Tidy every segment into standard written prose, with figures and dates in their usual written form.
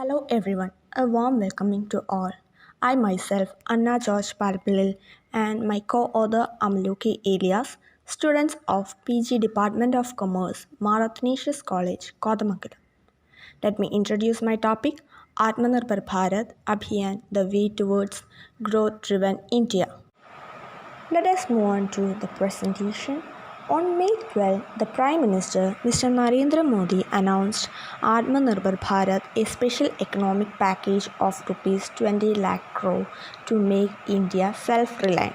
Hello everyone, a warm welcoming to all. I myself, Anna George Palpilil, and my co-author Amalu Alias, students of PG Department of Commerce, Marathnicious College, Kodamangala. Let me introduce my topic, Atmanirbhar Bharat Abhiyan, the way towards growth-driven India. Let us move on to the presentation. On May 12, the Prime Minister, Mr. Narendra Modi, announced Atmanirbhar Bharat, a special economic package of Rs 20 lakh crore to make India self-reliant.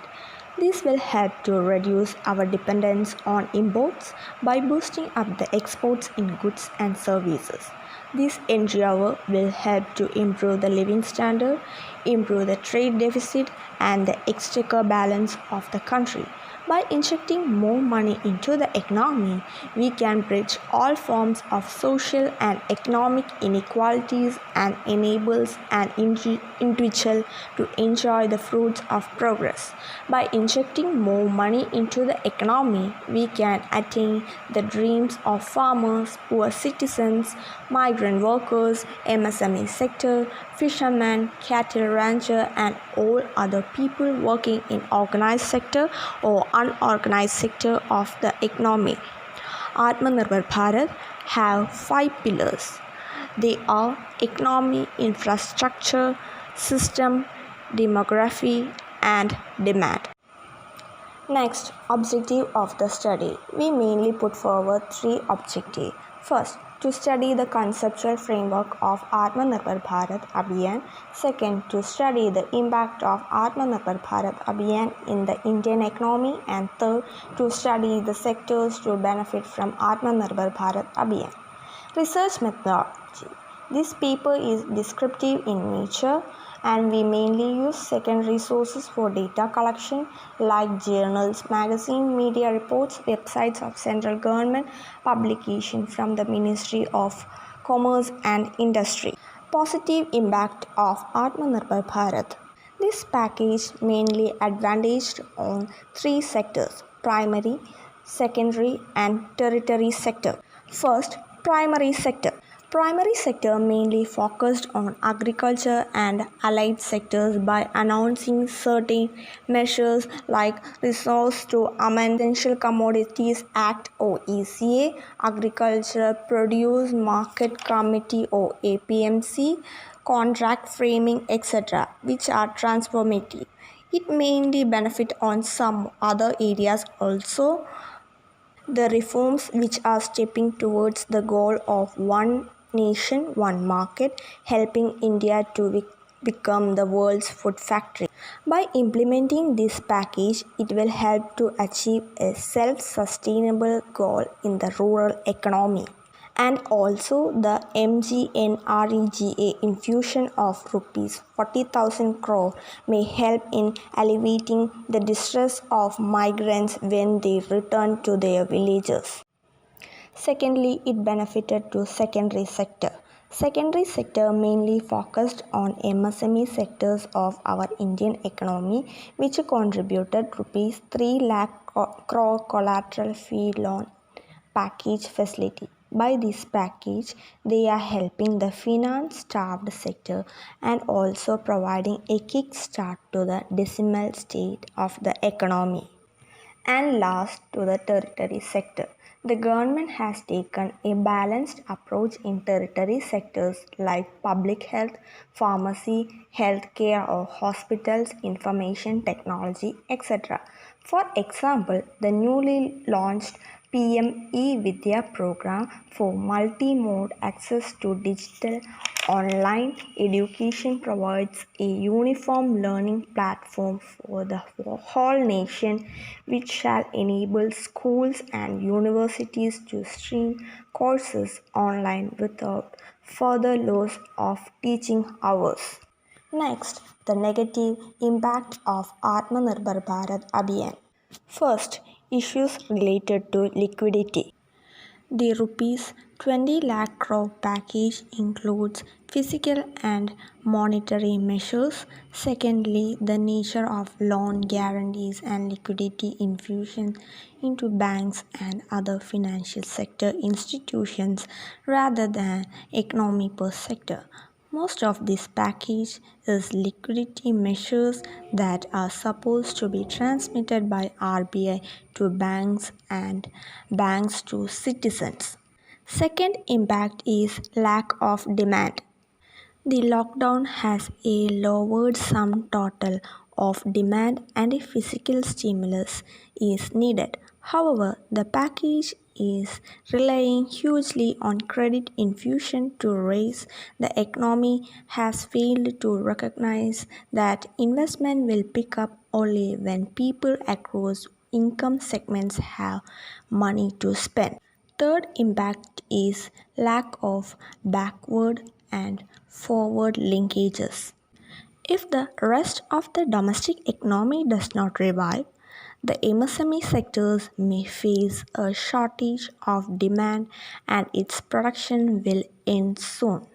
This will help to reduce our dependence on imports by boosting up the exports in goods and services. This endeavor will help to improve the living standard, improve the trade deficit, and the exchequer balance of the country. By injecting more money into the economy, we can bridge all forms of social and economic inequalities and enables an individual to enjoy the fruits of progress. By injecting more money into the economy, we can attain the dreams of farmers, poor citizens, migrant workers, MSME sector, fishermen, cattle rancher, and all other people working in organized sector or unorganized sector of the economy. Atmanirbhar Bharat have 5 pillars. They are economy, infrastructure, system, demography, and demand. Next, objective of the study. We mainly put forward 3 objectives. First, to study the conceptual framework of Atmanirbhar Bharat Abhiyan. Second, to study the impact of Atmanirbhar Bharat Abhiyan in the Indian economy. And third, to study the sectors to benefit from Atmanirbhar Bharat Abhiyan. Research methodology. This paper is descriptive in nature and we mainly use secondary sources for data collection like journals, magazine, media reports, websites of central government, publication from the Ministry of Commerce and Industry. Positive impact of Atmanirbhar Bharat. This package mainly advantaged on 3 sectors: primary, secondary and tertiary sector. First, primary sector. Primary sector mainly focused on agriculture and allied sectors by announcing certain measures like resource to amend Essential Commodities Act or ECA, Agriculture Produce Market Committee or APMC, contract framing, etc., which are transformative. It mainly benefit on some other areas also. The reforms which are stepping towards the goal of one nation, one market, helping India to become the world's food factory. By implementing this package, it will help to achieve a self-sustainable goal in the rural economy. And also the MGNREGA infusion of Rs 40,000 crore may help in alleviating the distress of migrants when they return to their villages. Secondly, it benefited to secondary sector. Secondary sector mainly focused on MSME sectors of our Indian economy, which contributed Rs 3 lakh crore collateral fee loan package facility. By this package, they are helping the finance-starved sector and also providing a kickstart to the decimal state of the economy. And last, to the tertiary sector. The government has taken a balanced approach in tertiary sectors like public health, pharmacy, healthcare or hospitals, information technology, etc. For example, the newly launched PM E-Vidya program for multi-mode access to digital online education provides a uniform learning platform for the whole nation, which shall enable schools and universities to stream courses online without further loss of teaching hours. Next, the negative impact of Atmanirbhar Bharat Abhiyan. First, issues related to liquidity. The Rs 20 lakh crore package includes physical and monetary measures. Secondly, the nature of loan guarantees and liquidity infusion into banks and other financial sector institutions rather than economy per sector. Most of this package is liquidity measures that are supposed to be transmitted by RBI to banks and banks to citizens. Second impact is lack of demand. The lockdown has a lowered sum total of demand and a physical stimulus is needed. However, the package is relying hugely on credit infusion to raise the economy has failed to recognize that investment will pick up only when people across income segments have money to spend. Third impact is lack of backward and forward linkages. If the rest of the domestic economy does not revive, the MSME sectors may face a shortage of demand and its production will end soon.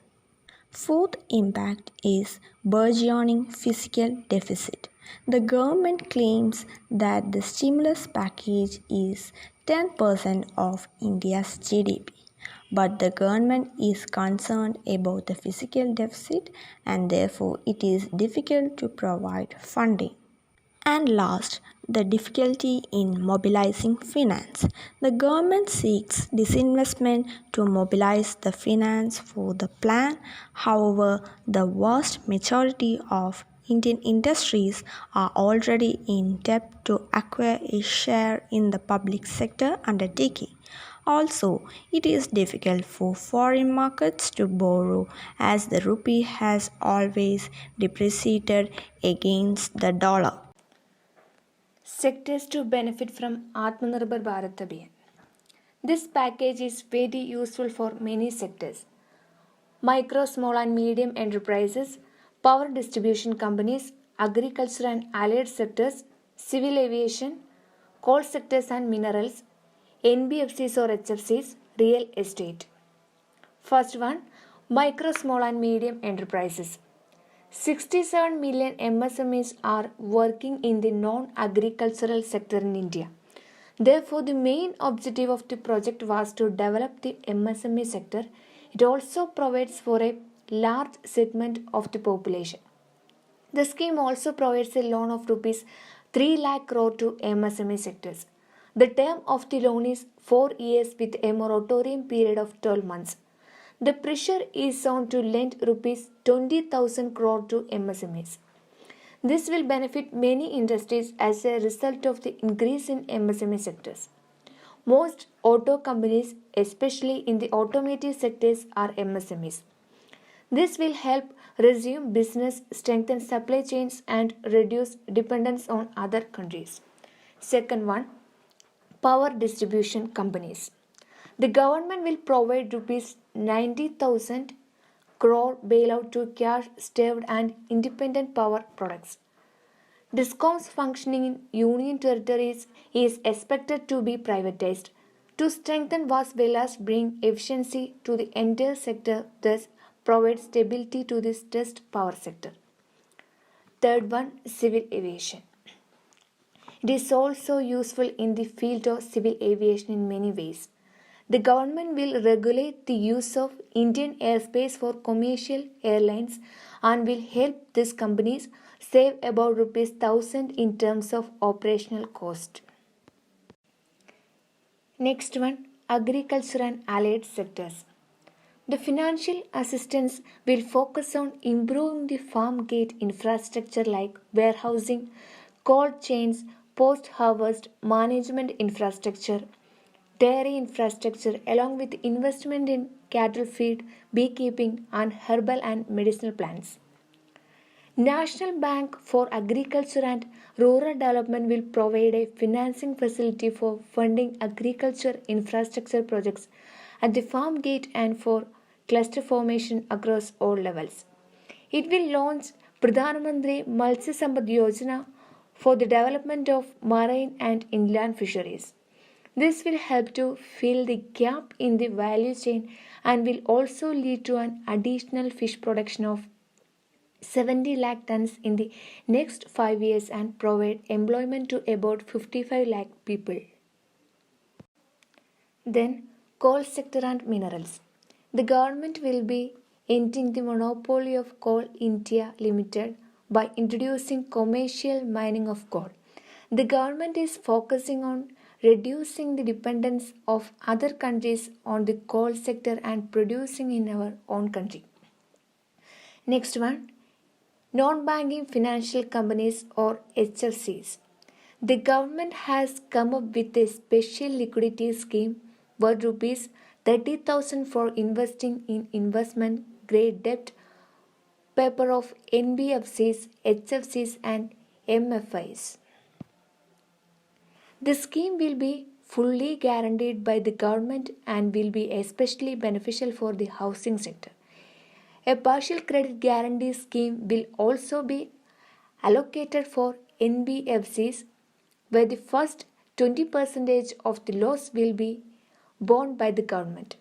Fourth impact is burgeoning fiscal deficit. The government claims that the stimulus package is 10% of India's GDP, but the government is concerned about the fiscal deficit and therefore it is difficult to provide funding. And last, the difficulty in mobilizing finance. The government seeks disinvestment to mobilize the finance for the plan. However, the vast majority of Indian industries are already in debt to acquire a share in the public sector undertaking. Also, it is difficult for foreign markets to borrow as the rupee has always depreciated against the dollar. Sectors to benefit from Atmanirbhar Bharat Abhiyan. This package is very useful for many sectors. Micro, small and medium enterprises, power distribution companies, agriculture and allied sectors, civil aviation, coal sectors and minerals, NBFCs or HFCs, real estate. First one, micro, small and medium enterprises. 67 million MSMEs are working in the non-agricultural sector in India. Therefore, the main objective of the project was to develop the MSME sector. It also provides for a large segment of the population. The scheme also provides a loan of rupees 3 lakh crore to MSME sectors. The term of the loan is 4 years with a moratorium period of 12 months. The pressure is on to lend rupees 20,000 crore to MSMEs. This will benefit many industries as a result of the increase in MSME sectors. Most auto companies, especially in the automotive sectors, are MSMEs. This will help resume business, strengthen supply chains, and reduce dependence on other countries. Second one, power distribution companies. The government will provide rupees 90,000 crore bailout to cash-starved and independent power products. Discoms functioning in union territories is expected to be privatized to strengthen as well as bring efficiency to the entire sector, thus provide stability to the stressed power sector. Third one, civil aviation. It is also useful in the field of civil aviation in many ways. The government will regulate the use of Indian airspace for commercial airlines and will help these companies save about rupees 1,000 in terms of operational cost. Next one, agriculture and allied sectors. The financial assistance will focus on improving the farm gate infrastructure like warehousing, cold chains, post-harvest management infrastructure, dairy infrastructure along with investment in cattle feed, beekeeping and herbal and medicinal plants. National Bank for Agriculture and Rural Development will provide a financing facility for funding agriculture infrastructure projects at the farm gate and for cluster formation across all levels. It will launch Pradhan Mantri Matsya Sampad Yojana for the development of marine and inland fisheries. This will help to fill the gap in the value chain and will also lead to an additional fish production of 70 lakh tons in the next 5 years and provide employment to about 55 lakh people. Then, coal sector and minerals. The government will be ending the monopoly of Coal India Limited by introducing commercial mining of coal. The government is focusing on reducing the dependence of other countries on the coal sector and producing in our own country. Next one, non-banking financial companies or HFCs. The government has come up with a special liquidity scheme worth rupees 30,000 for investing in investment grade debt paper of NBFCs, HFCs and MFIs. The scheme will be fully guaranteed by the government and will be especially beneficial for the housing sector. A partial credit guarantee scheme will also be allocated for NBFCs where the first 20% of the loss will be borne by the government,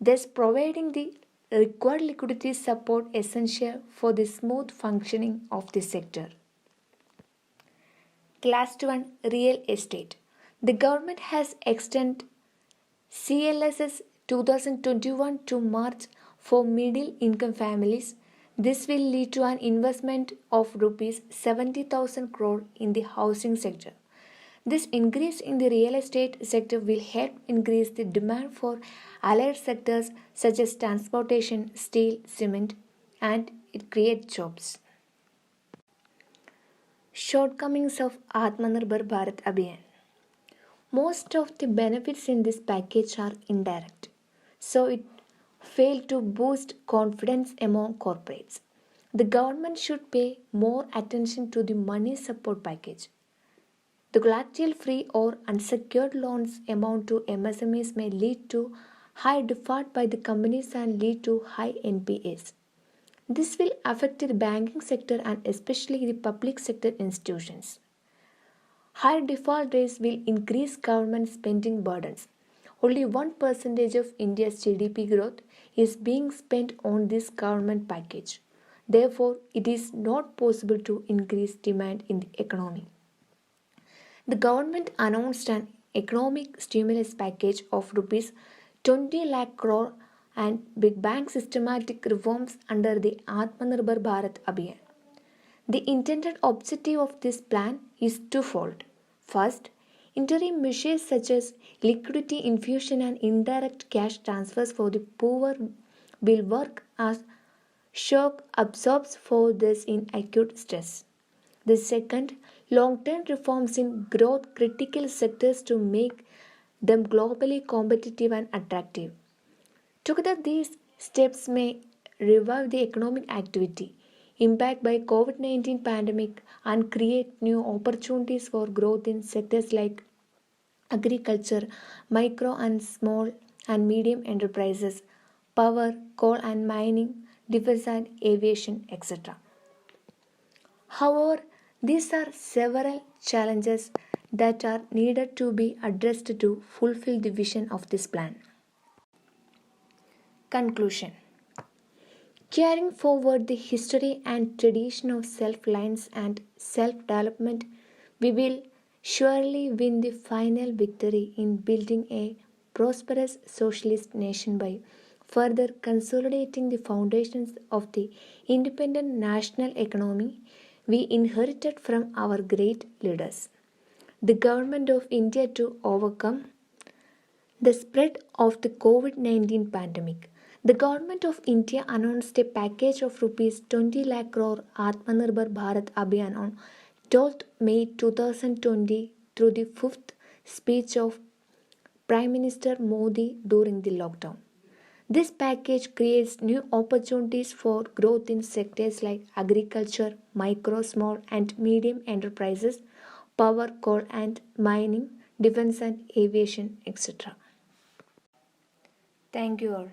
thus providing the required liquidity support essential for the smooth functioning of the sector. Last one, real estate. The government has extended CLSS 2021 to March for middle income families. This will lead to an investment of rupees 70,000 crore in the housing sector. This increase in the real estate sector will help increase the demand for allied sectors such as transportation, steel, cement, and it creates jobs. Shortcomings of Atmanirbhar Bharat Abhiyan. Most of the benefits in this package are indirect, so it failed to boost confidence among corporates. The government should pay more attention to the money support package. The collateral-free or unsecured loans amount to MSMEs may lead to high default by the companies and lead to high NPAs. This will affect the banking sector and especially the public sector institutions. High default rates will increase government spending burdens. Only 1% of India's GDP growth is being spent on this government package. Therefore, it is not possible to increase demand in the economy. The government announced an economic stimulus package of rupees 20 lakh crore and big bang systematic reforms under the Atmanirbhar Bharat Abhiyan. The intended objective of this plan is twofold. First, interim measures such as liquidity infusion and indirect cash transfers for the poor will work as shock absorbs for those in acute stress. The second, long-term reforms in growth critical sectors to make them globally competitive and attractive. Together, these steps may revive the economic activity impacted by COVID-19 pandemic and create new opportunities for growth in sectors like agriculture, micro and small and medium enterprises, power, coal and mining, defense and aviation, etc. However, these are several challenges that are needed to be addressed to fulfill the vision of this plan. Conclusion. Carrying forward the history and tradition of self-reliance and self-development, we will surely win the final victory in building a prosperous socialist nation by further consolidating the foundations of the independent national economy we inherited from our great leaders. The government of India to overcome the spread of the COVID-19 pandemic. The government of India announced a package of rupees 20 lakh crore Atmanirbhar Bharat Abhiyan on 12th May 2020 through the fifth speech of Prime Minister Modi during the lockdown. This package creates new opportunities for growth in sectors like agriculture, micro, small and medium enterprises, power, coal and mining, defense and aviation, etc. Thank you all.